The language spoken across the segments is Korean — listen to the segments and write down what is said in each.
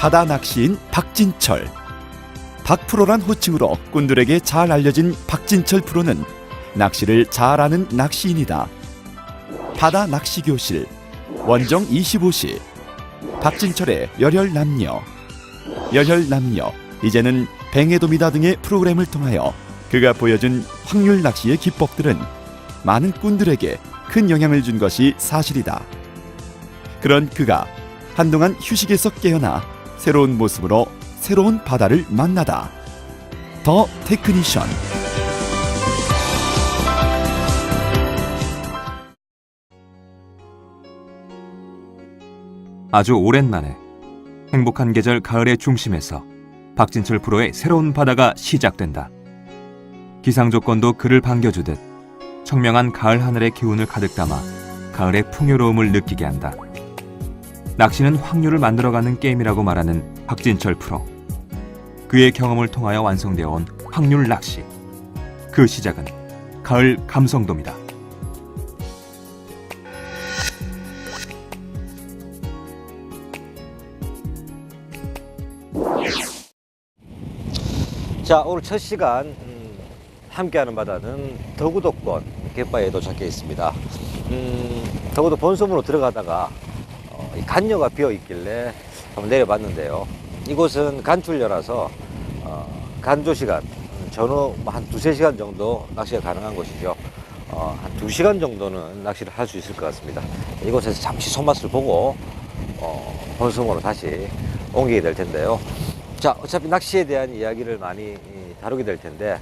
바다 낚시인 박진철. 박프로란 호칭으로 꾼들에게 잘 알려진 박진철 프로는 낚시를 잘 아는 낚시인이다. 바다 낚시 교실, 원정 25시, 박진철의 열혈남녀. 열혈남녀, 이제는 뱅에돔이다 등의 프로그램을 통하여 그가 보여준 확률 낚시의 기법들은 많은 꾼들에게 큰 영향을 준 것이 사실이다. 그런 그가 한동안 휴식에서 깨어나 새로운 모습으로 새로운 바다를 만나다. 더 테크니션. 아주 오랜만에 행복한 계절 가을의 중심에서 박진철 프로의 새로운 바다가 시작된다. 기상 조건도 그를 반겨주듯 청명한 가을 하늘의 기운을 가득 담아 가을의 풍요로움을 느끼게 한다. 낚시는 확률을 만들어가는 게임이라고 말하는 박진철 프로. 그의 경험을 통하여 완성되어 온 확률 낚시. 그 시작은 가을 감성돔이다. 자, 오늘 첫 시간 함께하는 바다는 덕우도권 갯바위에 도착해 있습니다. 덕우도 본섬으로 들어가다가 간여가 비어 있길래 한번 내려봤는데요. 이곳은 간출여라서 간조 시간 전후 한 2-3시간 정도 낚시가 가능한 곳이죠. 한 2시간 정도는 낚시를 할 수 있을 것 같습니다. 이곳에서 잠시 손맛을 보고 본섬으로 다시 옮기게 될 텐데요. 자, 어차피 낚시에 대한 이야기를 많이 다루게 될 텐데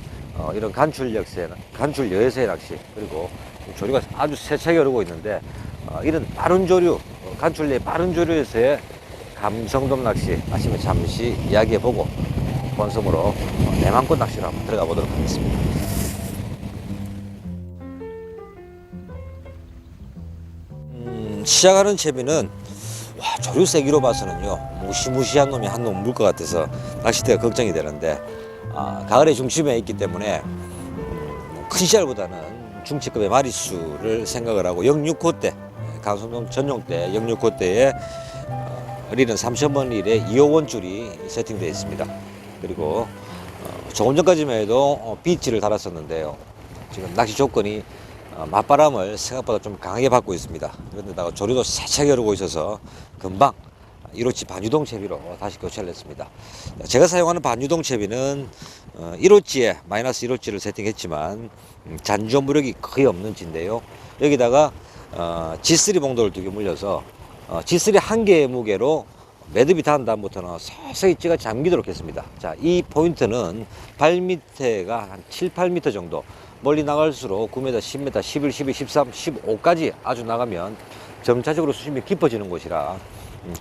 이런 간출여에서의 낚시, 그리고 조류가 아주 세차게 오르고 있는데 이런 빠른 조류, 간출여의 빠른 조류에서의 감성돔 낚시 아침에 잠시 이야기해보고 본섬으로 내맘껏 낚시를 한번 들어가 보도록 하겠습니다. 시작하는 채비는 조류 세기로 봐서는요, 무시무시한 놈이 한 놈 물 것 같아서 낚싯대가 걱정이 되는데, 가을의 중심에 있기 때문에 큰 씨알보다는 중치급의 마리수를 생각을 하고 0.6호대, 강성돔 전용대 0.6호대에 릴은 3,000번 릴에 2호원 줄이 세팅되어 있습니다. 그리고 조금 전까지만 해도 비치를 달았었는데요. 지금 낚시 조건이 맞바람을 생각보다 좀 강하게 받고 있습니다. 그런데다가 조류도 세차게 오르고 있어서 금방 1호치 반유동 채비로 다시 교체를 했습니다. 제가 사용하는 반유동 채비는 1호치에 마이너스 1호치를 세팅했지만 잔주어 무력이 거의 없는 지인데요. 여기다가 G3 봉돌을 2개 물려서 G3 한 개의 무게로 매듭이 닿은 다음부터는 서서히 찌가 잠기도록 했습니다. 자, 이 포인트는 발 밑에가 한 7-8m 정도, 멀리 나갈수록 9m, 10m, 11, 12, 13, 15까지 아주 나가면 점차적으로 수심이 깊어지는 곳이라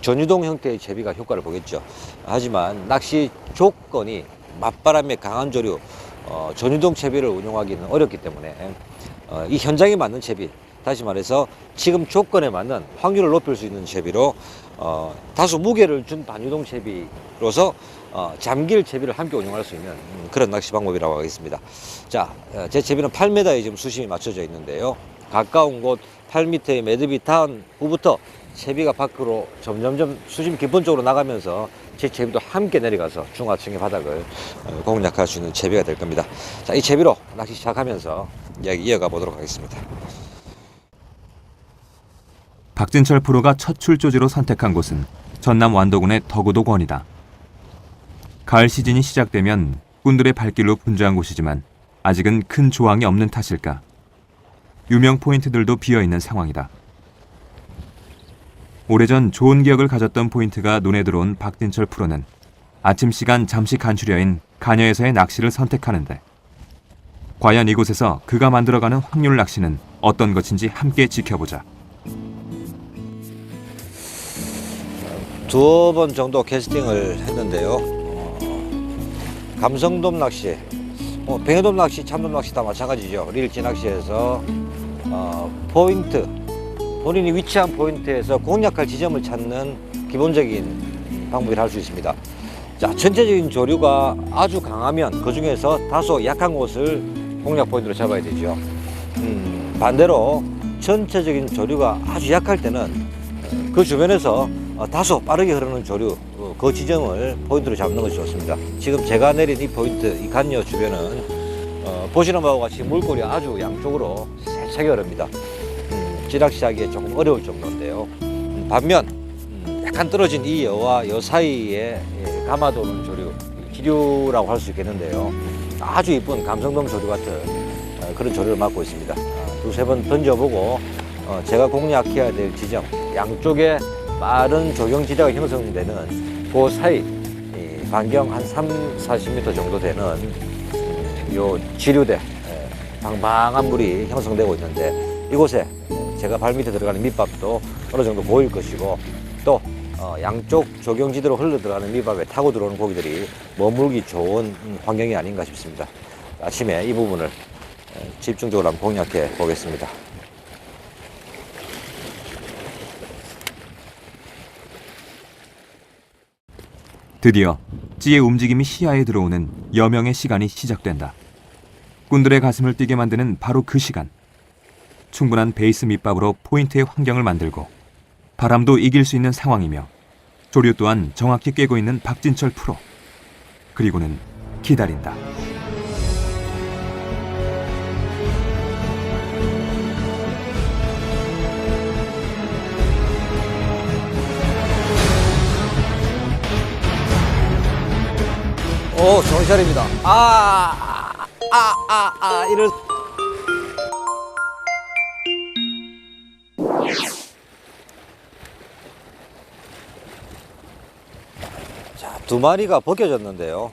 전유동 형태의 채비가 효과를 보겠죠. 하지만 낚시 조건이 맞바람에 강한 조류, 전유동 채비를 운용하기는 어렵기 때문에 이 현장에 맞는 채비, 다시 말해서 지금 조건에 맞는 확률을 높일 수 있는 채비로 다소 무게를 준 반유동 채비로서 잠길 채비를 함께 운영할 수 있는 그런 낚시 방법이라고 하겠습니다. 자, 제 채비는 8m에 지금 수심이 맞춰져 있는데요. 가까운 곳 8m의 매듭이 닿은 후부터 채비가 밖으로 점점점 수심 깊은 쪽으로 나가면서 제 채비도 함께 내려가서 중하층의 바닥을 공략할 수 있는 채비가 될 겁니다. 자, 이 채비로 낚시 시작하면서 이야기 이어가 보도록 하겠습니다. 박진철 프로가 첫 출조지로 선택한 곳은 전남 완도군의 덕우도권이다. 가을 시즌이 시작되면 꾼들의 발길로 분주한 곳이지만 아직은 큰 조항이 없는 탓일까, 유명 포인트들도 비어있는 상황이다. 오래전 좋은 기억을 가졌던 포인트가 눈에 들어온 박진철 프로는 아침 시간 잠시 간추려인 간여에서의 낚시를 선택하는데, 과연 이곳에서 그가 만들어가는 확률 낚시는 어떤 것인지 함께 지켜보자. 두어 번 정도 캐스팅을 했는데요. 감성돔 낚시, 뱅에돔 낚시, 참돔 낚시 다 마찬가지죠. 릴지 낚시에서 포인트, 본인이 위치한 포인트에서 공략할 지점을 찾는 기본적인 방법이라 할 수 있습니다. 자, 전체적인 조류가 아주 강하면 그 중에서 다소 약한 곳을 공략 포인트로 잡아야 되죠. 반대로 전체적인 조류가 아주 약할 때는 그 주변에서 다소 빠르게 흐르는 조류, 그 지점을 포인트로 잡는 것이 좋습니다. 지금 제가 내린 이 포인트, 이 간여 주변은 보시는 바와 같이 물골이 아주 양쪽으로 세차게 흐릅니다. 찌낚시하기에 조금 어려울 정도인데요. 반면 약간 떨어진 이 여와 여 사이에 감아도는 조류, 기류라고 할 수 있겠는데요. 아주 이쁜 감성돔 조류 같은 그런 조류를 맡고 있습니다. 두세 번 던져보고 제가 공략해야 될 지점, 양쪽에 빠른 조경지대가 형성되는 그 사이 반경 한 30-40m 정도 되는 요 지류대, 방방한 물이 형성되고 있는데 이곳에 제가 발밑에 들어가는 밑밥도 어느 정도 보일 것이고 또 양쪽 조경지대로 흘러 들어가는 밑밥에 타고 들어오는 고기들이 머물기 좋은 환경이 아닌가 싶습니다. 아침에 이 부분을 집중적으로 한번 공략해 보겠습니다. 드디어 찌의 움직임이 시야에 들어오는 여명의 시간이 시작된다. 꾼들의 가슴을 뛰게 만드는 바로 그 시간. 충분한 베이스 밑밥으로 포인트의 환경을 만들고 바람도 이길 수 있는 상황이며 조류 또한 정확히 꿰고 있는 박진철 프로. 그리고는 기다린다. 오, 정찰입니다. 이럴. 자, 두 마리가 벗겨졌는데요.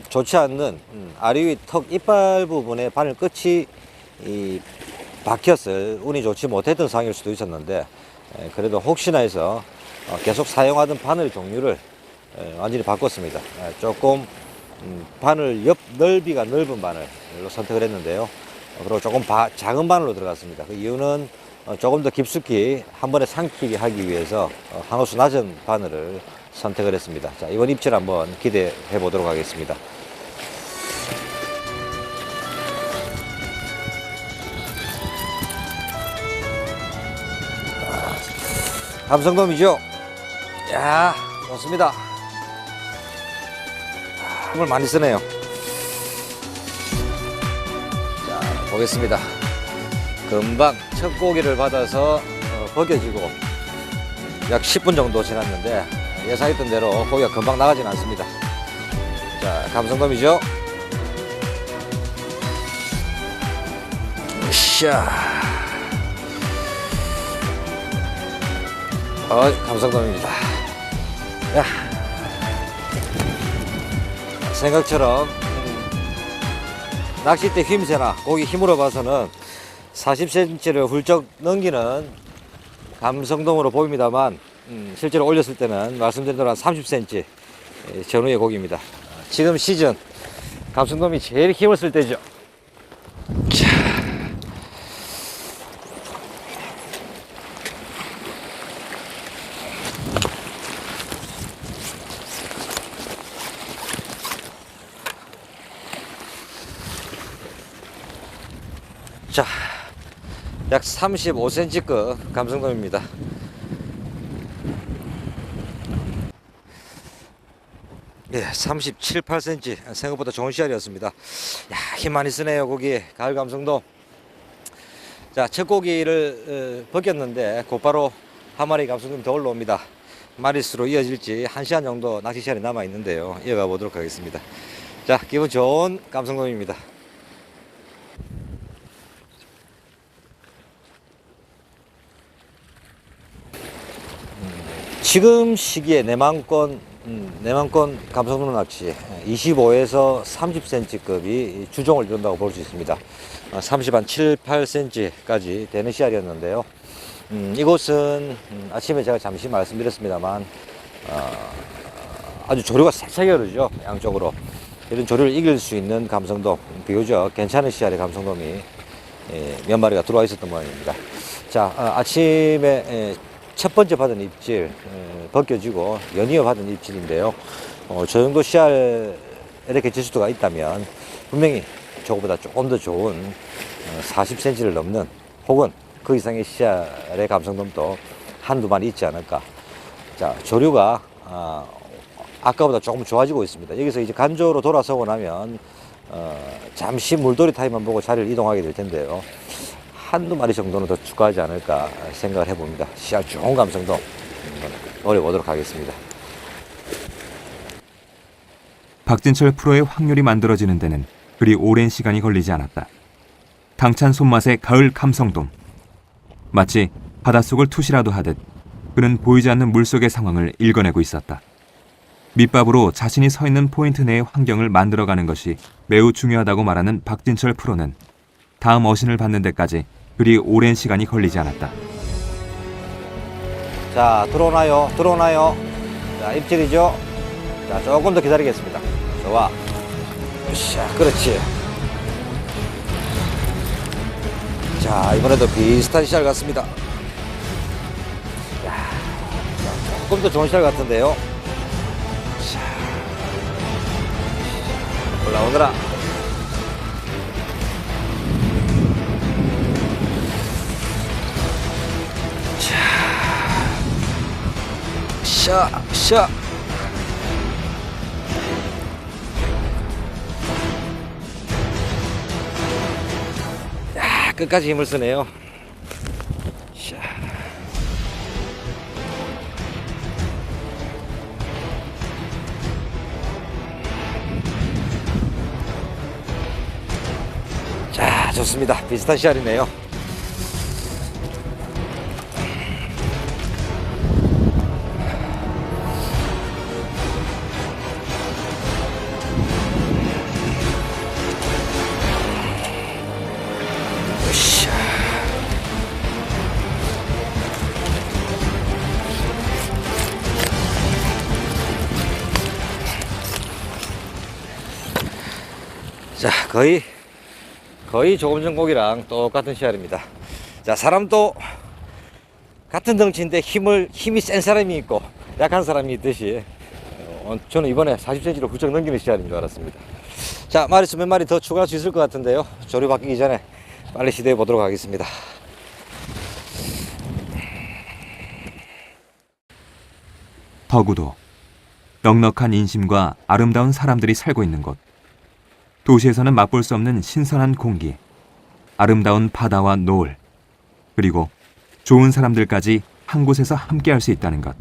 좋지 않는 아리 턱 이빨 부분에 바늘 끝이 박혔을 운이 좋지 못했던 상황일 수도 있었는데 그래도 혹시나 해서 계속 사용하던 바늘 종류를 완전히 바꿨습니다. 조금 바늘 옆 넓이가 넓은 바늘로 선택을 했는데요. 그리고 조금 작은 바늘로 들어갔습니다. 그 이유는 조금 더 깊숙이 한 번에 삼키게 하기 위해서 항호수 낮은 바늘을 선택을 했습니다. 자, 이번 입질 한번 기대해 보도록 하겠습니다. 감성돔이죠? 야, 좋습니다. 힘을 많이 쓰네요. 자, 보겠습니다. 금방 첫 고기를 받아서 벗겨지고 약 10분 정도 지났는데 예상했던 대로 고기가 금방 나가진 않습니다. 자, 감성돔이죠. 으쌰. 감성돔입니다. 야. 생각처럼 낚싯대 힘새나 고기 힘으로 봐서는 40cm를 훌쩍 넘기는 감성돔으로 보입니다만 실제로 올렸을 때는 말씀드린 대로 한 30cm 전후의 고기입니다. 지금 시즌 감성돔이 제일 힘을 쓸 때죠. 자, 약 35cm급 감성돔입니다. 예, 37, 8cm 생각보다 좋은 씨알이었습니다. 야, 힘 많이 쓰네요. 고기 가을 감성돔. 자, 첫 고기를 벗겼는데 곧바로 한 마리 감성돔이 더 올라옵니다. 마리수로 이어질지 1시간 정도 낚시 시간이 남아 있는데요. 이어가 보도록 하겠습니다. 자, 기분 좋은 감성돔입니다. 지금 시기에 내만권 감성돔 낚시 25에서 30cm급이 주종을 이룬다고 볼 수 있습니다. 30 한 7, 8cm까지 되는 씨알이었는데요. 이곳은 아침에 제가 잠시 말씀드렸습니다만 아주 조류가 세차게 흐르죠. 양쪽으로. 이런 조류를 이길 수 있는 감성돔, 비교적 괜찮은 씨알의 감성돔이 몇 마리가 들어와 있었던 모양입니다. 자, 아침에 첫 번째 받은 입질 벗겨지고 연이어 받은 입질인데요. 저 정도 씨알 이렇게 지수도가 있다면 분명히 저거보다 조금 더 좋은 40cm를 넘는 혹은 그 이상의 씨알의 감성돔도 한두 마리 있지 않을까. 자, 조류가 아까보다 조금 좋아지고 있습니다. 여기서 이제 간조로 돌아서고 나면 잠시 물돌이 타임만 보고 자리를 이동하게 될 텐데요. 한두 마리 정도는 더 추가하지 않을까 생각을 해봅니다. 시야 좋은 감성도 노려보도록 하겠습니다. 박진철 프로의 확률이 만들어지는 데는 그리 오랜 시간이 걸리지 않았다. 당찬 손맛의 가을 감성돔. 마치 바닷속을 투시라도 하듯 그는 보이지 않는 물속의 상황을 읽어내고 있었다. 밑밥으로 자신이 서 있는 포인트 내의 환경을 만들어가는 것이 매우 중요하다고 말하는 박진철 프로는 다음 어신을 받는 데까지 그리 오랜 시간이 걸리지 않았다. 자, 들어오나요? 들어오나요? 자, 입질이죠? 자, 조금 더 기다리겠습니다. 좋아. 자, 그렇지. 자, 이번에도 비슷한 시작 같습니다. 야, 조금 더 좋은 시작 같은데요. 자, 올라오느라. 자, 샤. 야, 끝까지 힘을 쓰네요. 샤. 자, 좋습니다. 비슷한 시알이네요. 자, 거의 조금 전 고기랑 똑같은 씨알입니다. 자, 사람도 같은 덩치인데 힘이 센 사람이 있고 약한 사람이 있듯이 저는 이번에 40cm로 훌쩍 넘기는 씨알인 줄 알았습니다. 자, 마리수 몇 마리 더 추가할 수 있을 것 같은데요. 조류 바뀌기 전에 빨리 시도해 보도록 하겠습니다. 더구도 넉넉한 인심과 아름다운 사람들이 살고 있는 곳. 도시에서는 맛볼 수 없는 신선한 공기, 아름다운 바다와 노을, 그리고 좋은 사람들까지 한 곳에서 함께할 수 있다는 것.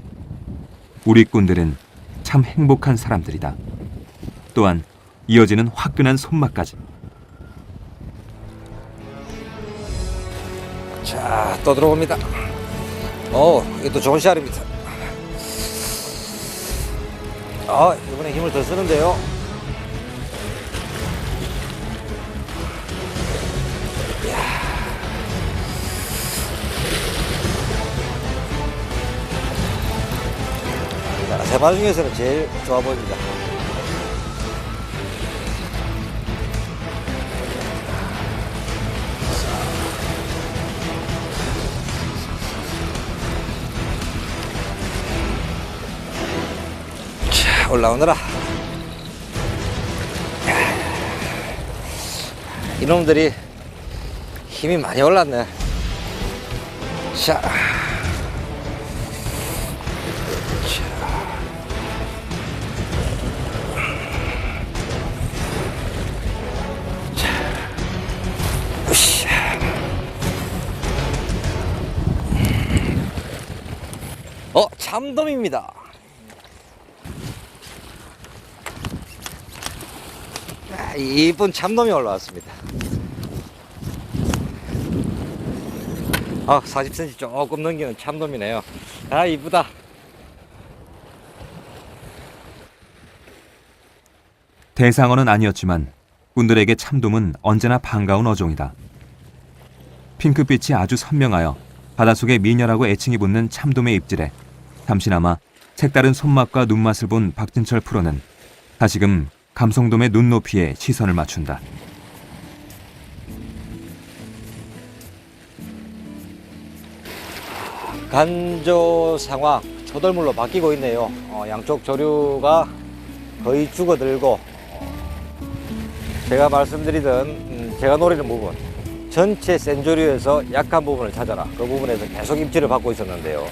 우리 꾼들은 참 행복한 사람들이다. 또한 이어지는 화끈한 손맛까지. 자, 또 들어옵니다. 이것도 좋은 씨알입니다. 이번에 힘을 더 쓰는데요. 자, 세 마리 중에서는 제일 좋아 보입니다. 자, 올라오느라. 이놈들이 힘이 많이 올랐네. 자. 참돔입니다. 이쁜 참돔이 올라왔습니다. 40cm 조금 넘기는 참돔이네요. 이쁘다. 대상어는 아니었지만 꾼들에게 참돔은 언제나 반가운 어종이다. 핑크빛이 아주 선명하여 바닷속에 미녀라고 애칭이 붙는 참돔의 입질에 잠시나마 색다른 손맛과 눈맛을 본 박진철 프로는 다시금 감성돔의 눈높이에 시선을 맞춘다. 간조 상황 초덜물로 바뀌고 있네요. 양쪽 조류가 거의 죽어들고 제가 말씀드리던 제가 노리는 부분 전체 센 조류에서 약한 부분을 찾아라. 그 부분에서 계속 입질을 받고 있었는데요.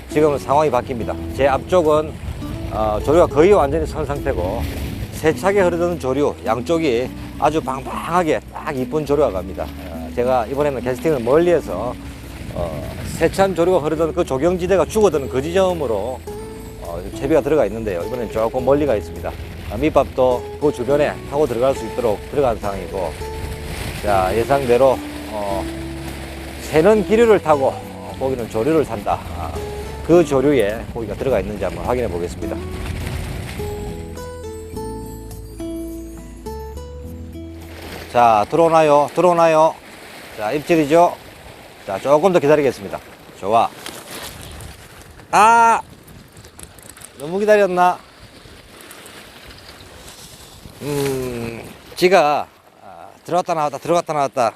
지금은 상황이 바뀝니다. 제 앞쪽은 조류가 거의 완전히 선 상태고 세차게 흐르던 조류 양쪽이 아주 방방하게 딱 이쁜 조류가 갑니다. 제가 이번에는 캐스팅을 멀리해서 세찬 조류가 흐르던 그 조경지대가 죽어드는 그 지점으로 채비가 들어가 있는데요. 이번엔 조금 멀리 가 있습니다. 밑밥도 그 주변에 타고 들어갈 수 있도록 들어간 상황이고, 자, 예상대로 새는 기류를 타고 고기는 조류를 탄다. 그 조류에 고기가 들어가 있는지 한번 확인해 보겠습니다. 자, 들어오나요? 들어오나요? 자, 입질이죠? 자, 조금 더 기다리겠습니다. 좋아. 너무 기다렸나? 지가 들어갔다 나왔다 들어갔다 나왔다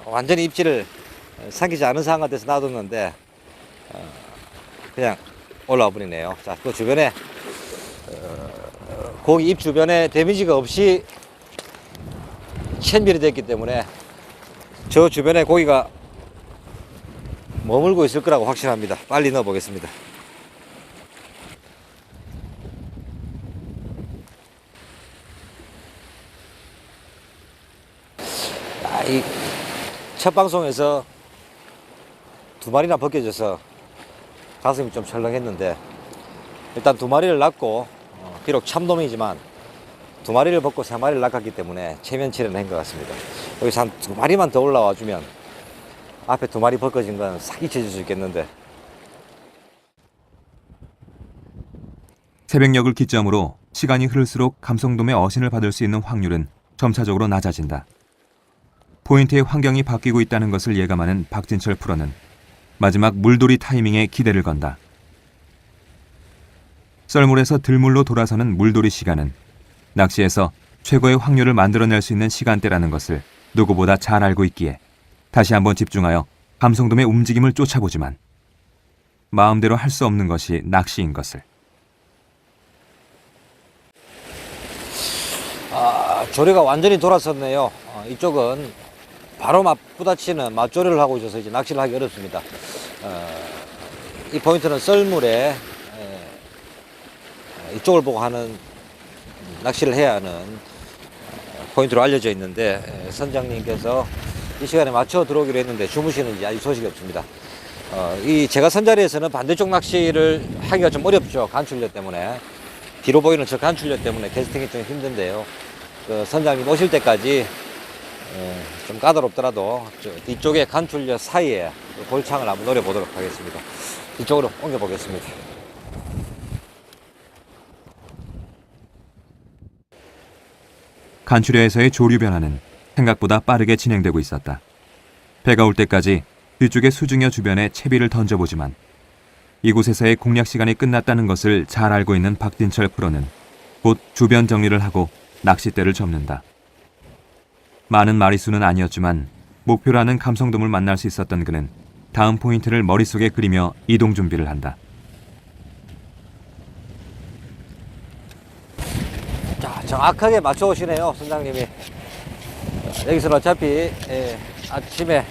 완전히 입질을 삼키지 않은 상황 같아서 놔뒀는데 그냥 올라와 버리네요. 자, 그 주변에 고기 입 주변에 데미지가 없이 챈별이 됐기 때문에 저 주변에 고기가 머물고 있을 거라고 확신합니다. 빨리 넣어 보겠습니다. 이 첫 방송에서 두 마리나 벗겨져서 가슴이 좀 철렁했는데, 일단 두 마리를 낳고 비록 참돔이지만 두 마리를 벗고 세 마리를 낳았기 때문에 체면치레는 한 것 같습니다. 여기서 한 두 마리만 더 올라와 주면 앞에 두 마리 벗겨진 건 싹 잊혀질 수 있겠는데. 새벽녘을 기점으로 시간이 흐를수록 감성돔의 어신을 받을 수 있는 확률은 점차적으로 낮아진다. 포인트의 환경이 바뀌고 있다는 것을 예감하는 박진철 프로는 마지막 물돌이 타이밍에 기대를 건다. 썰물에서 들물로 돌아서는 물돌이 시간은 낚시에서 최고의 확률을 만들어낼 수 있는 시간대라는 것을 누구보다 잘 알고 있기에 다시 한번 집중하여 감성돔의 움직임을 쫓아보지만 마음대로 할 수 없는 것이 낚시인 것을. 조류가 완전히 돌아섰네요. 이쪽은 바로 맞부딪히는 맞조류를 하고 있어서 이제 낚시를 하기 어렵습니다. 이 포인트는 썰물에 이쪽을 보고 하는 낚시를 해야 하는 포인트로 알려져 있는데, 선장님께서 이 시간에 맞춰 들어오기로 했는데 주무시는지 아직 소식이 없습니다. 이 제가 선 자리에서는 반대쪽 낚시를 하기가 좀 어렵죠. 간출력 때문에. 뒤로 보이는 저 간출력 때문에 캐스팅이 좀 힘든데요. 그 선장님 오실 때까지 좀 까다롭더라도 저 뒤쪽에 간출력 사이에 골창을 한번 노려보도록 하겠습니다. 이쪽으로 옮겨 보겠습니다. 간추려에서의 조류 변화는 생각보다 빠르게 진행되고 있었다. 배가 올 때까지 뒤쪽의 수중여 주변에 채비를 던져보지만 이곳에서의 공략 시간이 끝났다는 것을 잘 알고 있는 박진철 프로는 곧 주변 정리를 하고 낚싯대를 접는다. 많은 마리수는 아니었지만 목표라는 감성돔을 만날 수 있었던 그는 다음 포인트를 머릿속에 그리며 이동 준비를 한다. 자, 정확하게 맞춰 오시네요, 선장님이. 여기서는 어차피 아침에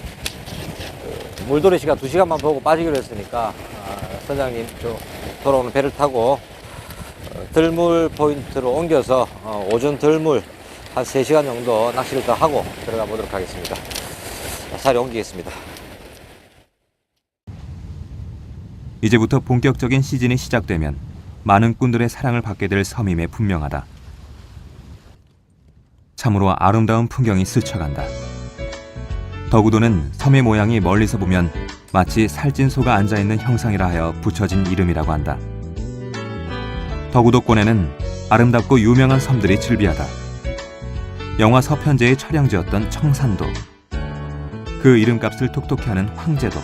물돌이 시간 2시간만 보고 빠지기로 했으니까 선장님 돌아오는 배를 타고 들물 포인트로 옮겨서 오전 들물 한 3시간 정도 낚시를 더 하고 들어가 보도록 하겠습니다. 자리 옮기겠습니다. 이제부터 본격적인 시즌이 시작되면 많은 꾼들의 사랑을 받게 될 섬임에 분명하다. 참으로 아름다운 풍경이 스쳐간다. 덕우도는 섬의 모양이 멀리서 보면 마치 살찐 소가 앉아있는 형상이라 하여 붙여진 이름이라고 한다. 덕우도권에는 아름답고 유명한 섬들이 즐비하다. 영화 서편제의 촬영지였던 청산도, 그 이름값을 톡톡히 하는 황제도,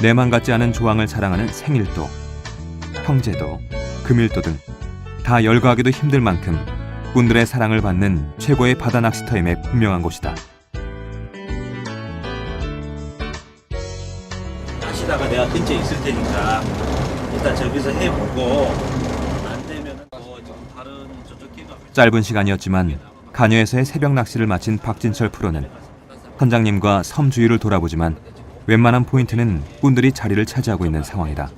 내만 같지 않은 조항을 자랑하는 생일도, 형제도, 금일도 등 다 열거하기도 힘들 만큼 꾼들의 사랑을 받는 최고의 바다 낚시터임에 분명한 곳이다. 하시다가 내가 근처에 있을 테니까 일단 저기서 해보고 안 되면은 지금 다른 저쪽 기가 짧은 시간이었지만 가녀에서의 새벽 낚시를 마친 박진철 프로는 선장님과 섬 주위를 돌아보지만 웬만한 포인트는 꾼들이 자리를 차지하고 있는 상황이다.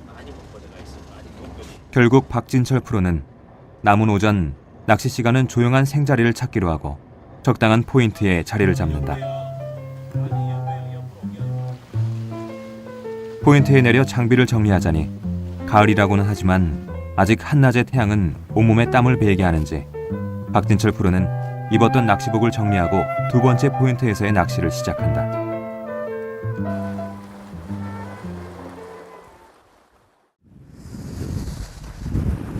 결국 박진철 프로는 남은 오전 낚시 시간은 조용한 생자리를 찾기로 하고 적당한 포인트에 자리를 잡는다. 포인트에 내려 장비를 정리하자니 가을이라고는 하지만 아직 한낮의 태양은 온몸에 땀을 배게 하는지 박진철 프로는 입었던 낚시복을 정리하고 두 번째 포인트에서의 낚시를 시작한다.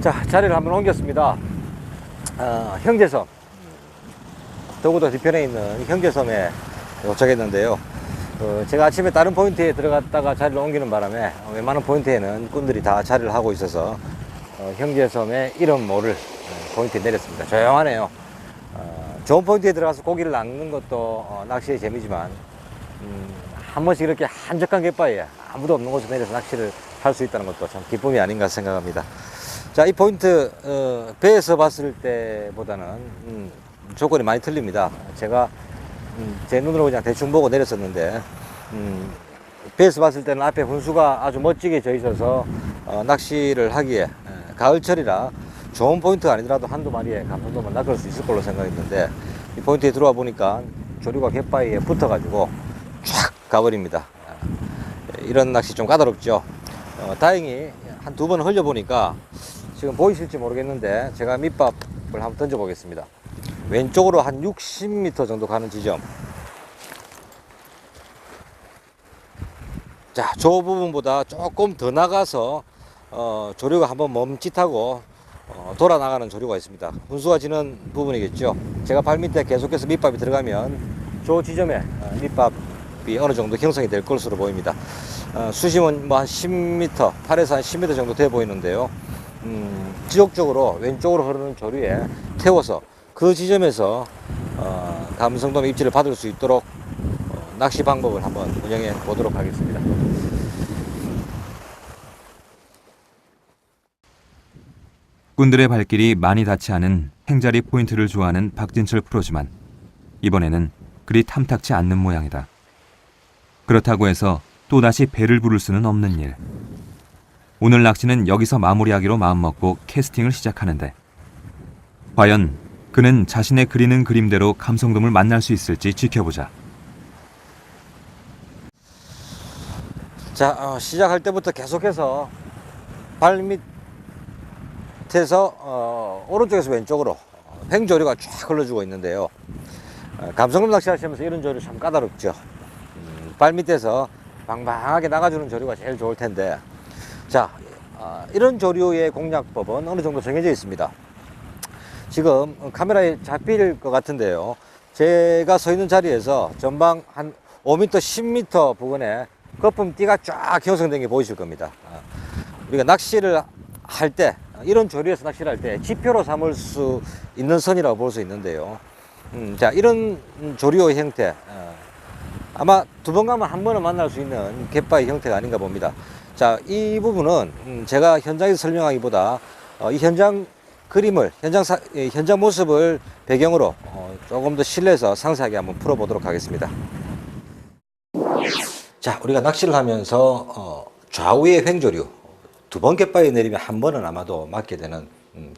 자, 자리를 한번 옮겼습니다. 형제섬, 도구도 뒤편에 있는 형제섬에 도착했는데요. 제가 아침에 다른 포인트에 들어갔다가 자리를 옮기는 바람에 웬만한 포인트에는 꾼들이 다 자리를 하고 있어서 형제섬의 이름 모를 포인트에 내렸습니다. 조용하네요. 좋은 포인트에 들어가서 고기를 낚는 것도 낚시의 재미지만 한 번씩 이렇게 한적한 갯바위에 아무도 없는 곳에 내려서 낚시를 할 수 있다는 것도 참 기쁨이 아닌가 생각합니다. 자, 이 포인트 배에서 봤을 때보다는 조건이 많이 틀립니다. 제가 제 눈으로 그냥 대충 보고 내렸었는데 배에서 봤을 때는 앞에 분수가 아주 멋지게 져 있어서 낚시를 하기에 가을철이라 좋은 포인트가 아니더라도 한두 마리의 감성돔을 낚을 수 있을 걸로 생각했는데 이 포인트에 들어와 보니까 조류가 갯바위에 붙어가지고 쫙 가버립니다. 이런 낚시 좀 까다롭죠. 다행히 한 두 번 흘려보니까 지금 보이실지 모르겠는데 제가 밑밥을 한번 던져 보겠습니다. 왼쪽으로 한 60m 정도 가는 지점. 자, 저 부분보다 조금 더 나가서 조류가 한번 멈칫하고 돌아 나가는 조류가 있습니다. 분수가 지는 부분이겠죠. 제가 발 밑에 계속해서 밑밥이 들어가면 저 지점에 밑밥이 어느 정도 형성이 될 것으로 보입니다. 수심은 뭐 한 10m, 팔에서 한 10m 정도 돼 보이는데요. 지속적으로 왼쪽으로 흐르는 조류에 태워서 그 지점에서 감성돔 입질을 받을 수 있도록 낚시 방법을 한번 운영해 보도록 하겠습니다. 꾼들의 발길이 많이 닿지 않은 행자리 포인트를 좋아하는 박진철 프로지만 이번에는 그리 탐탁치 않는 모양이다. 그렇다고 해서 또다시 배를 부를 수는 없는 일. 오늘 낚시는 여기서 마무리하기로 마음먹고 캐스팅을 시작하는데 과연 그는 자신의 그리는 그림대로 감성돔을 만날 수 있을지 지켜보자. 자, 시작할 때부터 계속해서 발 밑에서 오른쪽에서 왼쪽으로 횡조류가 쫙 흘러주고 있는데요. 감성돔 낚시 하시면서 이런 조류 참 까다롭죠. 발 밑에서 방방하게 나가주는 조류가 제일 좋을 텐데, 자, 이런 조류의 공략법은 어느 정도 정해져 있습니다. 지금 카메라에 잡힐 것 같은데요. 제가 서 있는 자리에서 전방 한 5m, 10m 부근에 거품띠가 쫙 형성된 게 보이실 겁니다. 우리가 낚시를 할 때, 이런 조류에서 낚시를 할 때 지표로 삼을 수 있는 선이라고 볼 수 있는데요. 자, 이런 조류의 형태, 아마 두 번 가면 한 번은 만날 수 있는 갯바위 형태가 아닌가 봅니다. 자, 이 부분은 제가 현장에서 설명하기보다 이 현장 그림을, 현장 모습을 배경으로 조금 더 실내에서 상세하게 한번 풀어보도록 하겠습니다. 자, 우리가 낚시를 하면서 좌우의 횡조류, 두 번 갯바위에 내리면 한 번은 아마도 맞게 되는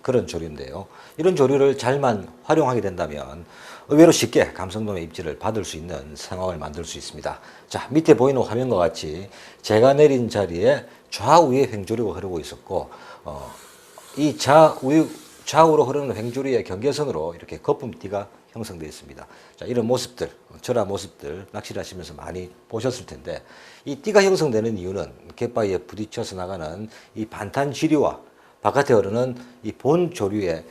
그런 조류인데요. 이런 조류를 잘만 활용하게 된다면 의외로 쉽게 감성돔의 입질을 받을 수 있는 상황을 만들 수 있습니다. 자, 밑에 보이는 화면과 같이 제가 내린 자리에 좌우에 횡조류가 흐르고 있었고 이 좌우로 흐르는 횡조류의 경계선으로 이렇게 거품띠가 형성되어 있습니다. 자, 이런 모습들, 절하 모습들 낚시를 하시면서 많이 보셨을 텐데 이 띠가 형성되는 이유는 갯바위에 부딪혀서 나가는 이 반탄 지류와 바깥에 흐르는 이 본 조류의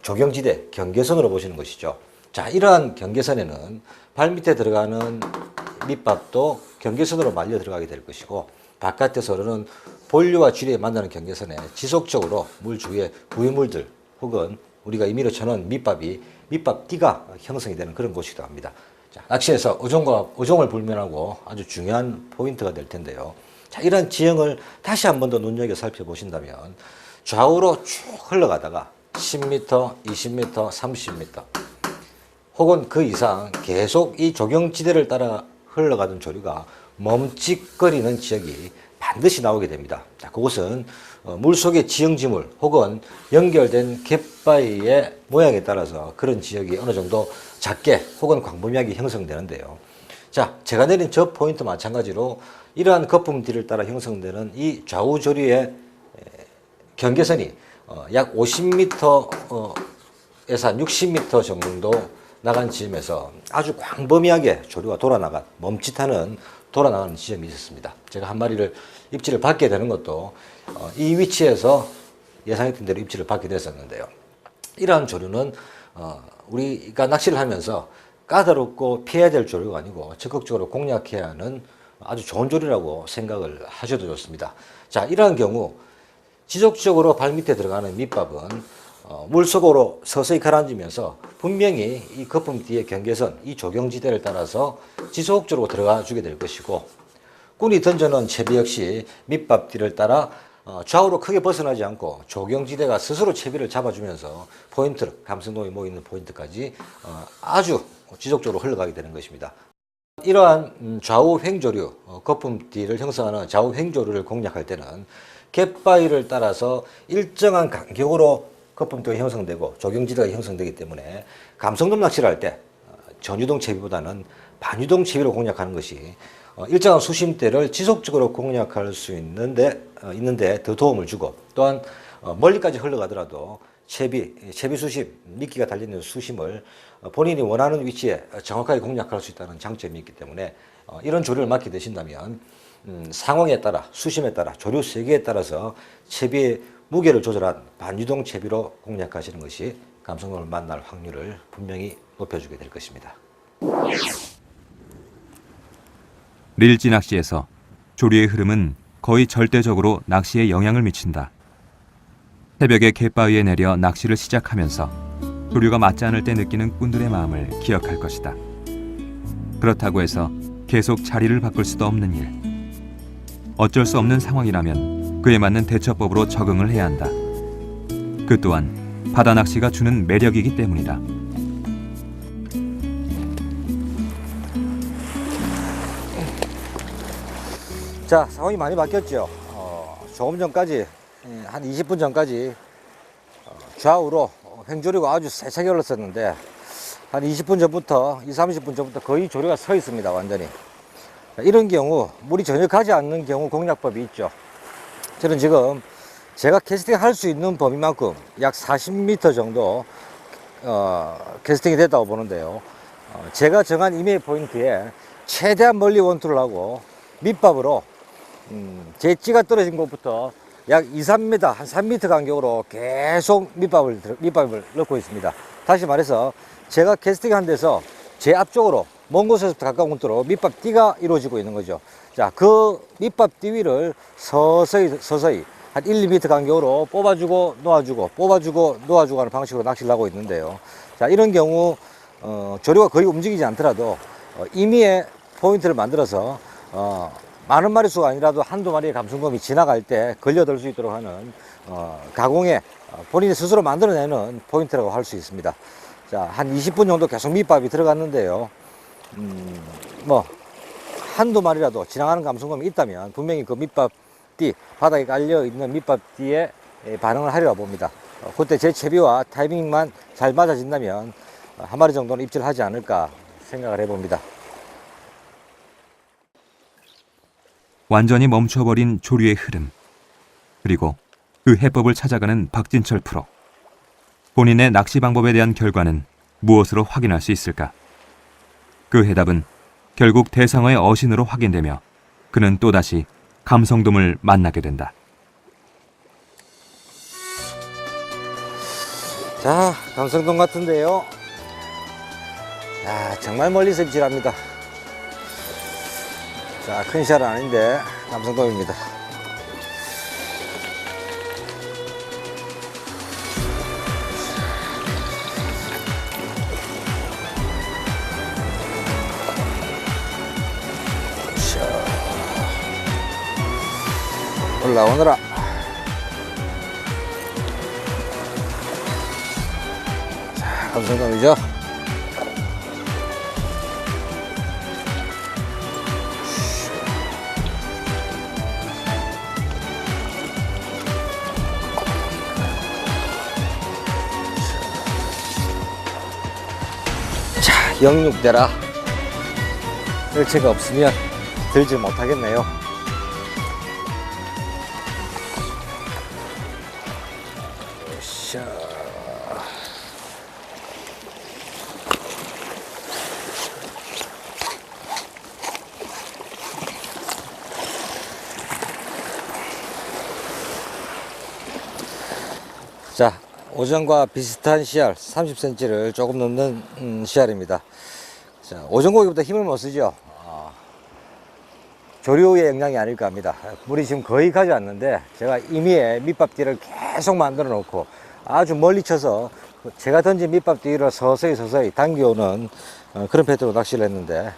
조경지대, 경계선으로 보시는 것이죠. 자, 이러한 경계선에는 발 밑에 들어가는 밑밥도 경계선으로 말려 들어가게 될 것이고 바깥에서 흐르는 본류와 지류에 만나는 경계선에 지속적으로 물 주위에 부유물들 혹은 우리가 임의로 쳐놓은 밑밥띠가 형성이 되는 그런 곳이기도 합니다. 자, 낚시에서 어종을 불면하고 아주 중요한 포인트가 될 텐데요. 자, 이런 지형을 다시 한 번 더 눈여겨 살펴보신다면 좌우로 쭉 흘러가다가 10m, 20m, 30m 혹은 그 이상 계속 이 조경지대를 따라 흘러가던 조류가 멈칫거리는 지역이 반드시 나오게 됩니다. 자, 그것은 물속의 지형지물 혹은 연결된 갯바위의 모양에 따라서 그런 지역이 어느 정도 작게 혹은 광범위하게 형성되는데요. 자, 제가 내린 저 포인트 마찬가지로 이러한 거품들을 따라 형성되는 이 좌우 조류의 경계선이 약 50m에서 한 60m 정도 나간 지점에서 아주 광범위하게 조류가 돌아나가 멈칫하는 돌아나가는 지점이 있었습니다. 제가 한 마리를 입질을 받게 되는 것도 이 위치에서 예상했던 대로 입질을 받게 됐었는데요. 이러한 조류는 우리가 낚시를 하면서 까다롭고 피해야 될 조류가 아니고 적극적으로 공략해야 하는 아주 좋은 조류라고 생각을 하셔도 좋습니다. 자, 이러한 경우 지속적으로 발밑에 들어가는 밑밥은 물속으로 서서히 가라앉으면서 분명히 이 거품띠의 경계선, 이 조경지대를 따라서 지속적으로 들어가 주게 될 것이고, 꾼이 던져놓은 채비 역시 밑밥띠를 따라 좌우로 크게 벗어나지 않고 조경지대가 스스로 채비를 잡아주면서 포인트를, 감성돔이 모이는 포인트까지 아주 지속적으로 흘러가게 되는 것입니다. 이러한 좌우 횡조류, 거품띠를 형성하는 좌우 횡조류를 공략할 때는 갯바위를 따라서 일정한 간격으로 거품띠가 형성되고 조경지대가 형성되기 때문에 감성돔 낚시를 할 때 전유동 채비보다는 반유동 채비로 공략하는 것이 일정한 수심대를 지속적으로 공략할 수 있는데 더 도움을 주고, 또한 멀리까지 흘러가더라도 채비 수심, 미끼가 달리는 수심을 본인이 원하는 위치에 정확하게 공략할 수 있다는 장점이 있기 때문에 이런 조류를 맡게 되신다면 상황에 따라, 수심에 따라, 조류 세기에 따라서 채비의 무게를 조절한 반유동 채비로 공략하시는 것이 감성돔을 만날 확률을 분명히 높여주게 될 것입니다. 릴지 낚시에서 조류의 흐름은 거의 절대적으로 낚시에 영향을 미친다. 새벽에 갯바위에 내려 낚시를 시작하면서 조류가 맞지 않을 때 느끼는 꾼들의 마음을 기억할 것이다. 그렇다고 해서 계속 자리를 바꿀 수도 없는 일. 어쩔 수 없는 상황이라면 그에 맞는 대처법으로 적응을 해야 한다. 그 또한 바다 낚시가 주는 매력이기 때문이다. 자, 상황이 많이 바뀌었죠. 조금 전까지, 한 20분 전까지 좌우로 횡조류가 아주 세차게 흘렀었는데 한 20분 전부터, 30분 전부터 거의 조류가 서 있습니다, 완전히. 이런 경우, 물이 전혀 가지 않는 경우 공략법이 있죠. 저는 지금 제가 캐스팅 할 수 있는 범위만큼 약 40m 정도 캐스팅이 됐다고 보는데요. 제가 정한 이메일 포인트에 최대한 멀리 원투를 하고 밑밥으로 제 찌가 떨어진 곳부터 약 2, 3m, 한 3m 간격으로 계속 밑밥을 넣고 있습니다. 다시 말해서 제가 캐스팅한 데서 제 앞쪽으로 먼 곳에서부터 가까운 곳으로 밑밥띠가 이루어지고 있는 거죠. 자, 그 밑밥띠 위를 서서히 한 1, 2m 간격으로 뽑아주고 놓아주고 뽑아주고 놓아주고 하는 방식으로 낚시를 하고 있는데요. 자, 이런 경우 조류가 거의 움직이지 않더라도 임의의 포인트를 만들어서 많은 마리수가 아니라도 한두 마리의 감성돔이 지나갈 때 걸려들 수 있도록 하는 가공에 본인이 스스로 만들어내는 포인트라고 할 수 있습니다. 자, 한 20분 정도 계속 밑밥이 들어갔는데요. 뭐 한두 마리라도 지나가는 감성돔이 있다면 분명히 그 밑밥띠, 바닥에 깔려 있는 밑밥띠에 반응을 하리라 봅니다. 그때 제 채비와 타이밍만 잘 맞아진다면 한 마리 정도는 입질하지 않을까 생각을 해봅니다. 완전히 멈춰버린 조류의 흐름, 그리고 그 해법을 찾아가는 박진철 프로. 본인의 낚시 방법에 대한 결과는 무엇으로 확인할 수 있을까? 그 해답은 결국 대상어의 어신으로 확인되며 그는 또다시 감성돔을 만나게 된다. 자, 감성돔 같은데요. 야, 정말 멀리서 입질합니다. 자, 큰 샷은 아닌데 감성돔입니다. 올라오너라. 자, 감성돔이죠. 영육대라 열체가 없으면 들지 못하겠네요. 샤. 자, 오전과 비슷한 씨알 30cm를 조금 넘는 씨알입니다. 자, 오전고기보다 힘을 못 쓰죠. 조류의 영향이 아닐까 합니다. 물이 지금 거의 가지 않는데 제가 임의에 밑밥띠를 계속 만들어 놓고 아주 멀리 쳐서 제가 던진 밑밥띠를 서서히 당겨오는 그런 패턴으로 낚시를 했는데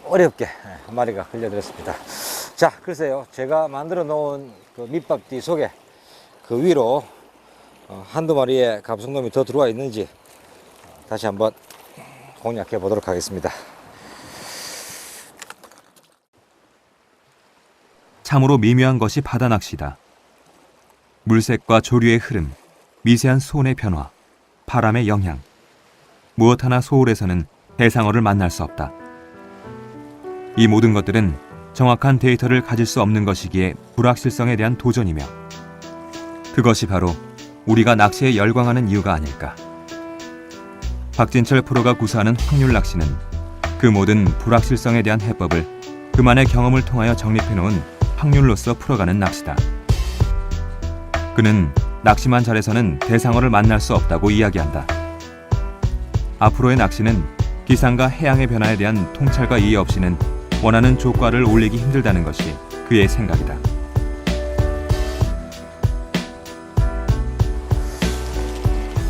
어렵게 한 마리가 걸려들었습니다. 자, 글쎄요, 제가 만들어 놓은 그 밑밥띠 속에 그 위로 한두 마리의 감성돔이 더 들어와 있는지 다시 한번 공략해 보도록 하겠습니다. 참으로 미묘한 것이 바다 낚시다. 물색과 조류의 흐름, 미세한 수온의 변화, 바람의 영향, 무엇 하나 소홀해서는 대상어를 만날 수 없다. 이 모든 것들은 정확한 데이터를 가질 수 없는 것이기에 불확실성에 대한 도전이며 그것이 바로 우리가 낚시에 열광하는 이유가 아닐까. 박진철 프로가 구사하는 확률 낚시는 그 모든 불확실성에 대한 해법을 그만의 경험을 통하여 정립해놓은 확률로서 풀어가는 낚시다. 그는 낚시만 잘해서는 대상어를 만날 수 없다고 이야기한다. 앞으로의 낚시는 기상과 해양의 변화에 대한 통찰과 이해 없이는 원하는 조과를 올리기 힘들다는 것이 그의 생각이다.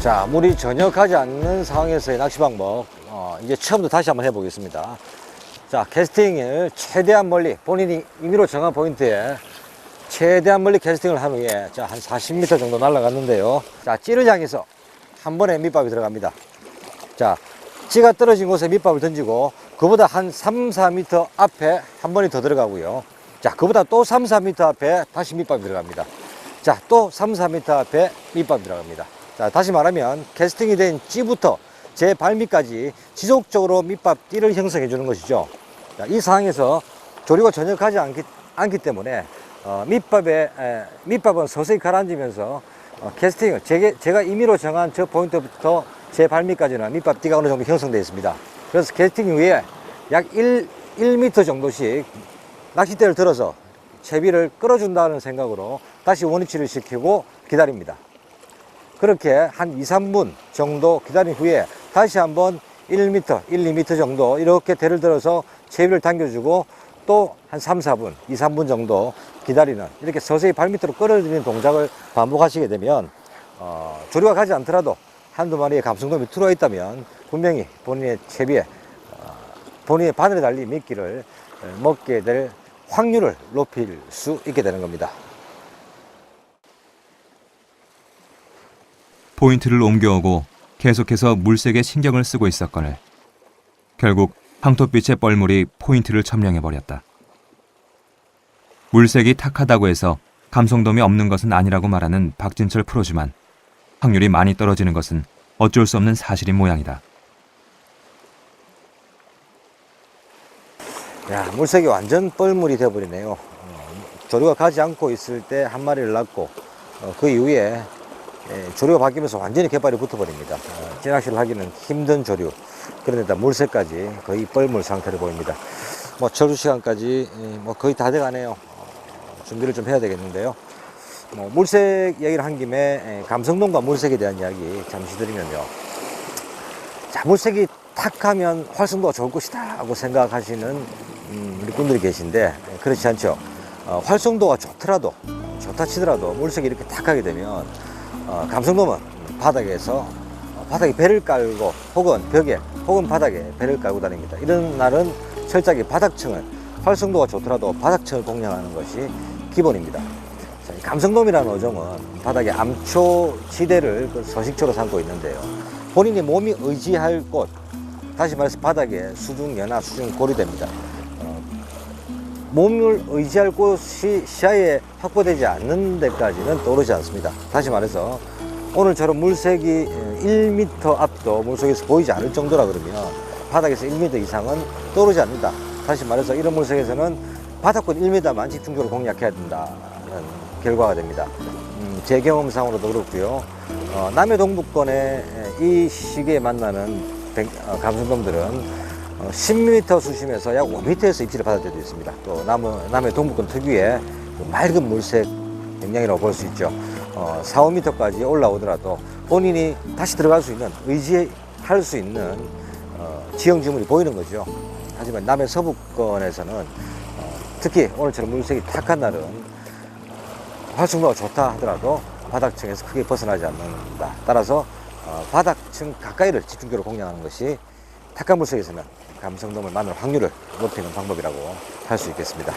자, 물이 전혀 가지 않는 상황에서의 낚시 방법 이제 처음부터 다시 한번 해보겠습니다. 자, 캐스팅을 최대한 멀리 본인이 임의로 정한 포인트에 최대한 멀리 캐스팅을 한 후에 자, 한 40m 정도 날아갔는데요. 자, 찌를 향해서 한 번에 밑밥이 들어갑니다. 자, 찌가 떨어진 곳에 밑밥을 던지고 그보다 한 3, 4m 앞에 한 번이 더 들어가고요. 자, 그보다 또 3, 4m 앞에 다시 밑밥이 들어갑니다. 자, 또 3, 4m 앞에 밑밥이 들어갑니다. 자, 다시 말하면 캐스팅이 된 찌부터 제 발밑까지 지속적으로 밑밥띠를 형성해 주는 것이죠. 자, 이 상황에서 조류가 전혀 가지 않기 때문에 밑밥은 서서히 가라앉으면서 캐스팅을 제가 임의로 정한 저 포인트부터 제 발밑까지는 밑밥띠가 어느 정도 형성되어 있습니다. 그래서 캐스팅 이후에 약 1m 정도씩 낚싯대를 들어서 채비를 끌어준다는 생각으로 다시 원위치를 시키고 기다립니다. 그렇게 한 2, 3분 정도 기다린 후에 다시 한번 1m, 1, 2m 정도 이렇게 대를 들어서 채비를 당겨주고 또 한 3, 4분, 2, 3분 정도 기다리는 이렇게 서서히 발밑으로 끌어들이는 동작을 반복하시게 되면 조류가 가지 않더라도 한두 마리의 감성돔이 들어와 있다면 분명히 본인의 채비에 본인의 바늘에 달린 미끼를 먹게 될 확률을 높일 수 있게 되는 겁니다. 포인트를 옮겨오고 계속해서 물색에 신경을 쓰고 있었거늘 결국 황토빛의 뻘물이 포인트를 점령해버렸다. 물색이 탁하다고 해서 감성돔이 없는 것은 아니라고 말하는 박진철 프로지만 확률이 많이 떨어지는 것은 어쩔 수 없는 사실인 모양이다. 야, 물색이 완전 뻘물이 되어버리네요. 조류가 가지 않고 있을 때 한 마리를 낳고 그 이후에 조류가 바뀌면서 완전히 갯발이 붙어버립니다. 찌낚시를 하기는 힘든 조류. 그런데다 물색까지 거의 뻘물 상태로 보입니다. 뭐 저류 시간까지 뭐 거의 다 돼가네요. 준비를 좀 해야 되겠는데요. 뭐 물색 얘기를 한 김에 감성돔과 물색에 대한 이야기 잠시 드리면요. 자, 물색이 탁하면 활성도가 좋을 것이다 하고 생각하시는 우리 분들이 계신데 그렇지 않죠. 활성도가 좋더라도 좋다 치더라도 물색이 이렇게 탁하게 되면 감성돔은 바닥에 배를 깔고 혹은 벽에 혹은 바닥에 배를 깔고 다닙니다. 이런 날은 철저하게 바닥층을 활성도가 좋더라도 바닥층을 공략하는 것이 기본입니다. 자, 이 감성돔이라는 어종은 바닥에 암초 지대를 서식처로 삼고 있는데요. 본인이 몸이 의지할 곳, 다시 말해서 바닥에 수중 연하, 수중 고리됩니다. 몸을 의지할 곳이 시야에 확보되지 않는 데까지는 떠오르지 않습니다. 다시 말해서 오늘처럼 물색이 1m 앞도 물속에서 보이지 않을 정도라 그러면 바닥에서 1m 이상은 떠오르지 않는다. 다시 말해서 이런 물색에서는 바닥권 1m만 집중적으로 공략해야 된다는 결과가 됩니다. 제 경험상으로도 그렇고요. 남해 동부권에 이 시기에 만나는 감성돔들은 10m 수심에서 약 5m에서 입질을 받을 때도 있습니다. 또 남해 동부권 특유의 맑은 물색 영향이라고 볼 수 있죠. 4, 5m까지 올라오더라도 본인이 다시 들어갈 수 있는, 의지할 수 있는 지형지물이 보이는 거죠. 하지만 남해 서부권에서는 특히 오늘처럼 물색이 탁한 날은 활성도가 좋다 하더라도 바닥층에서 크게 벗어나지 않는다. 따라서 바닥층 가까이를 집중적으로 공략하는 것이 탁한 물색에서는 감성돔을 만날 확률을 높이는 방법이라고 할 수 있겠습니다.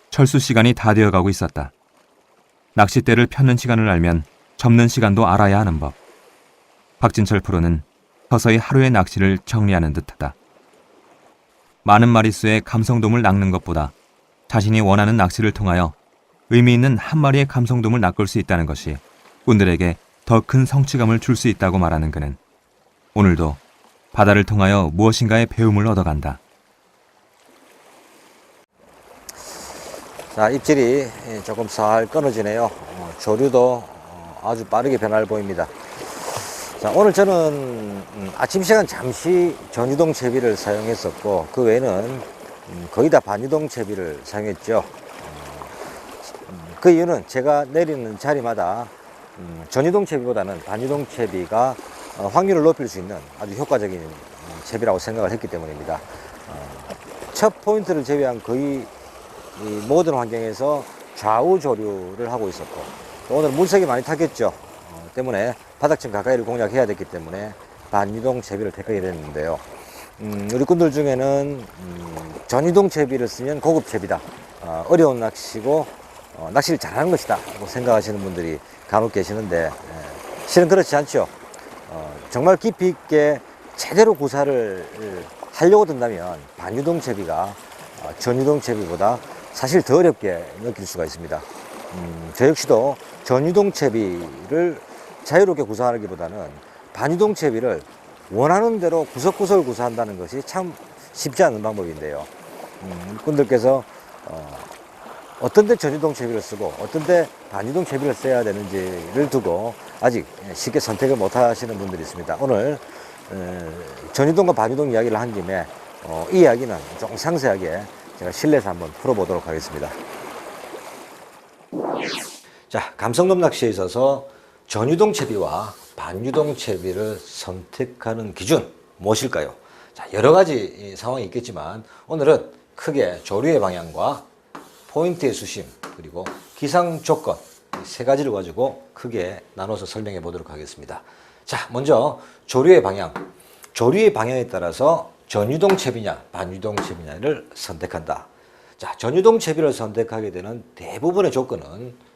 철수 시간이 다 되어가고 있었다. 낚싯대를 펴는 시간을 알면 접는 시간도 알아야 하는 법. 박진철 프로는 서서히 하루의 낚시를 정리하는 듯하다. 많은 마리수의 감성돔을 낚는 것보다 자신이 원하는 낚시를 통하여 의미 있는 한 마리의 감성돔을 낚을 수 있다는 것이 꾼들에게 더 큰 성취감을 줄 수 있다고 말하는 그는 오늘도 바다를 통하여 무엇인가의 배움을 얻어간다. 자, 입질이 조금 살 끊어지네요. 조류도 아주 빠르게 변화를 보입니다. 자, 오늘 저는 아침 시간 잠시 전유동 채비를 사용했었고, 그 외에는 거의 다 반유동 채비를 사용했죠. 그 이유는 제가 내리는 자리마다 전유동 채비보다는 반유동 채비가 확률을 높일 수 있는 아주 효과적인 채비라고 생각을 했기 때문입니다. 첫 포인트를 제외한 거의 모든 환경에서 좌우 조류를 하고 있었고, 또 오늘 물색이 많이 타겠죠. 때문에 바닥층 가까이를 공략해야 됐기 때문에 반유동 채비를 택하게 됐는데요. 우리 꾼들 중에는 전유동 채비를 쓰면 고급 채비다, 어려운 낚시고 낚시를 잘하는 것이다 라고 생각하시는 분들이 간혹 계시는데, 실은 그렇지 않죠. 정말 깊이 있게 제대로 구사를 하려고 든다면 반유동 채비가 전유동 채비보다 사실 더 어렵게 느낄 수가 있습니다. 저 역시도 전유동 채비를 자유롭게 구사하기보다는 반유동 채비를 원하는 대로 구석구석을 구사한다는 것이 참 쉽지 않은 방법인데요. 꾼들께서 어떤 때 전유동 채비를 쓰고 어떤 때 반유동 채비를 써야 되는지를 두고 아직 쉽게 선택을 못 하시는 분들이 있습니다. 오늘 전유동과 반유동 이야기를 한 김에 이 이야기는 좀 상세하게 제가 실내에서 한번 풀어보도록 하겠습니다. 자, 감성돔 낚시에 있어서 전유동 채비와 반유동 채비를 선택하는 기준 무엇일까요? 자, 여러 가지 상황이 있겠지만 오늘은 크게 조류의 방향과 포인트의 수심, 그리고 기상 조건, 이 세 가지를 가지고 크게 나눠서 설명해 보도록 하겠습니다. 자, 먼저 조류의 방향. 조류의 방향에 따라서 전유동 채비냐 반유동 채비냐를 선택한다. 자, 전유동 채비를 선택하게 되는 대부분의 조건은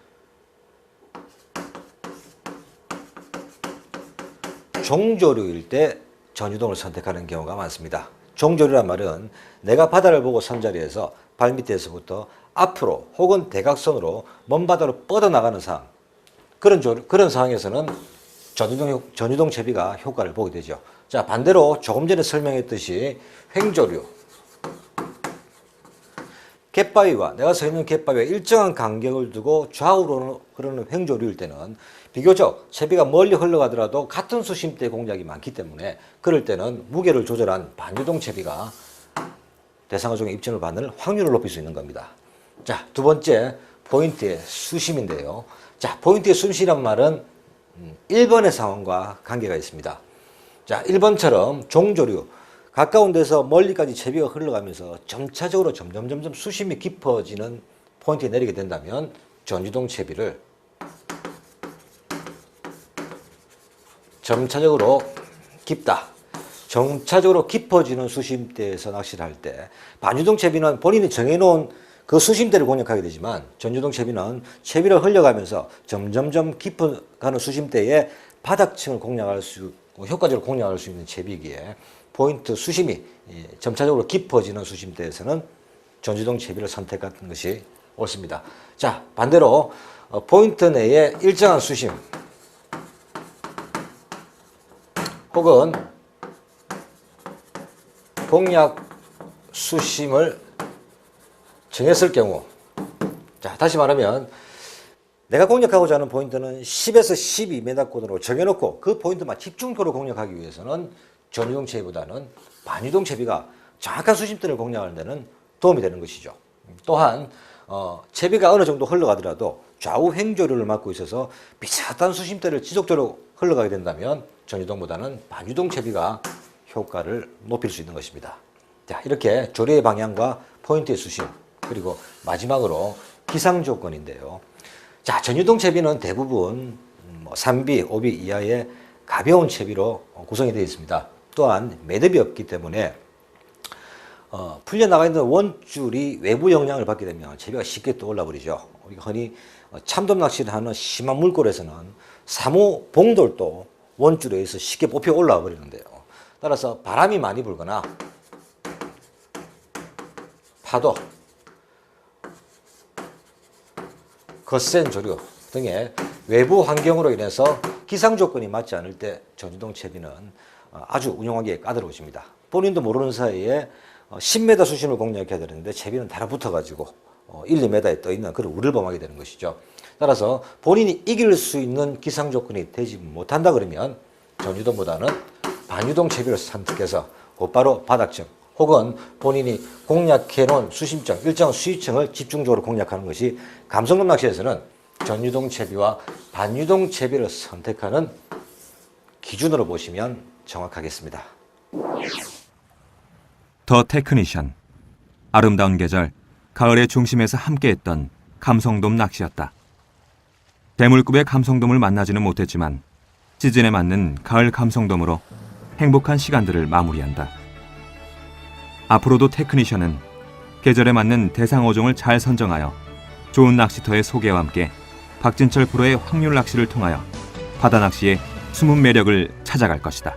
종조류일 때 전유동을 선택하는 경우가 많습니다. 종조류란 말은 내가 바다를 보고 선 자리에서 발밑에서부터 앞으로 혹은 대각선으로 먼 바다로 뻗어나가는 상황, 그런 상황에서는 전유동 채비가 효과를 보게 되죠. 자, 반대로 조금 전에 설명했듯이 횡조류, 갯바위와 내가 서 있는 갯바위와 일정한 간격을 두고 좌우로 흐르는 횡조류일 때는 비교적 채비가 멀리 흘러가더라도 같은 수심대 공략이 많기 때문에 그럴 때는 무게를 조절한 반유동 채비가 대상어 중에 입질을 받는 확률을 높일 수 있는 겁니다. 자, 두 번째 포인트의 수심인데요. 자, 포인트의 수심이란 말은 1번의 상황과 관계가 있습니다. 자, 1번처럼 종조류, 가까운 데서 멀리까지 채비가 흘러가면서 점차적으로 점점 수심이 깊어지는 포인트에 내리게 된다면 전유동 채비를 점차적으로 깊다, 점차적으로 깊어지는 수심대에서 낚시를 할 때, 반유동 채비는 본인이 정해놓은 그 수심대를 공략하게 되지만 전유동 채비는 채비를 흘려가면서 점점점 깊어가는 수심대에 바닥층을 공략할 수, 효과적으로 공략할 수 있는 채비기에 포인트 수심이 점차적으로 깊어지는 수심대에서는 전유동 채비를 선택하는 것이 옳습니다. 자, 반대로 포인트 내에 일정한 수심, 혹은 공략 수심을 정했을 경우, 자, 다시 말하면 내가 공략하고자 하는 포인트는 10에서 12m권으로 정해놓고 그 포인트만 집중적으로 공략하기 위해서는 전유동 채비보다는 반유동 채비가 정확한 수심대를 공략하는 데는 도움이 되는 것이죠. 또한 채비가 어느 정도 흘러가더라도 좌우 횡조류를 맡고 있어서 비슷한 수심대를 지속적으로 흘러가게 된다면 전유동보다는 반유동 채비가 효과를 높일 수 있는 것입니다. 자, 이렇게 조리의 방향과 포인트의 수심, 그리고 마지막으로 기상 조건인데요. 자, 전유동 채비는 대부분 3B, 5B 이하의 가벼운 채비로 구성이 되어 있습니다. 또한 매듭이 없기 때문에 풀려나가 있는 원줄이 외부 영향을 받게 되면 채비가 쉽게 떠올라 버리죠. 우리가 흔히 참돔 낚시를 하는 심한 물골에서는 3호 봉돌도 원줄에 의해서 쉽게 뽑혀 올라와 버리는데요. 따라서 바람이 많이 불거나 파도, 거센 조류 등의 외부 환경으로 인해서 기상 조건이 맞지 않을 때 전유동 채비는 아주 운용하기에 까다로워집니다. 본인도 모르는 사이에 10m 수심을 공략해야 되는데 채비는 달아붙어가지고 1, 2m에 떠 있는 그런 우를 범하게 되는 것이죠. 따라서 본인이 이길 수 있는 기상 조건이 되지 못한다 그러면 전유동보다는 반유동 채비를 선택해서 곧바로 바닥층 혹은 본인이 공략해 놓은 수심층, 일정 수위층을 집중적으로 공략하는 것이 감성돔 낚시에서는 전유동 채비와 반유동 채비를 선택하는 기준으로 보시면 정확하겠습니다. 더 테크니션. 아름다운 계절, 가을의 중심에서 함께했던 감성돔 낚시였다. 대물급의 감성돔을 만나지는 못했지만 시즌에 맞는 가을 감성돔으로 행복한 시간들을 마무리한다. 앞으로도 테크니션은 계절에 맞는 대상 어종을 잘 선정하여 좋은 낚시터의 소개와 함께 박진철 프로의 확률 낚시를 통하여 바다 낚시의 숨은 매력을 찾아갈 것이다.